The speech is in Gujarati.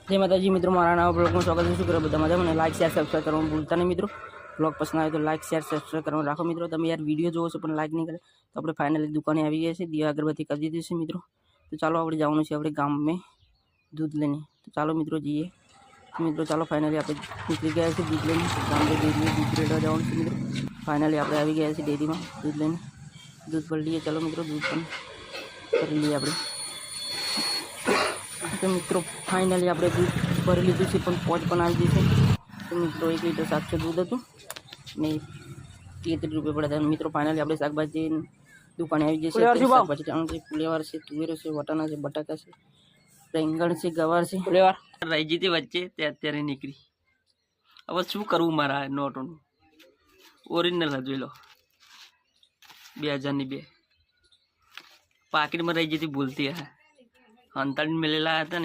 जय माताजी मित्रों, मारा नवा ब्लॉग में स्वागत है। शुक्र બધા મજામાં અને લાઈક શેર સબસ્ક્રાઇબ કરવાનું ભૂલતા નહીં મિત્રો। બ્લોગ પસંદ આવે તો લાઈક શેર સબસ્ક્રાઇબ કરવાનું રાખો મિત્રો। તમે યાર વિડીયો જોવો છો પણ લાઈક નહીં કરે તો આપણે ફાઇનલી દુકાને આવી ગયા છે, દિયા અગરબત્તી કરી દીધી છે મિત્રો। તો ચાલો આપણે જવાનું છે આપણે ગામમાં दूध लेने। तो चलो मित्रों जाइए। मित्रों चलो फाइनली आप निकली गए थे दूध लेने, गाँव में डेरी दूध रेडा जाओ मित्रों। फाइनली आप गए थे डेरी में दूध लेने, दूध भर लिए। चलो मित्रों दूध कर लिए आप। तो मित्रों फाइनली आप दूध भरी लीधु से पहुँच बना दी है। तो मित्रों 1 लीटर 700 दूध હતું ને 33 રૂપિયા પડ્યા હતા मित्रों। फाइनली આપણે શાકભાજી દુકાને આવી જશે। શાકભાજી ટાણું છે, ફુલેવાર છે, તુવેરો છે, વટાણા છે, બટાકા છે, રીંગણ છે, ગવાર છે, ફુલેવાર રહી જતી વચ્ચે તે અત્યારે નીકળી। હવે શું કરવું મારા નોટોનું? ઓરિજિનલ જોઈ લો 2000 ની 2 પાકીટમાં રહી જતી ભૂલતી હે અંતાડીને મેલેલા હતા ને।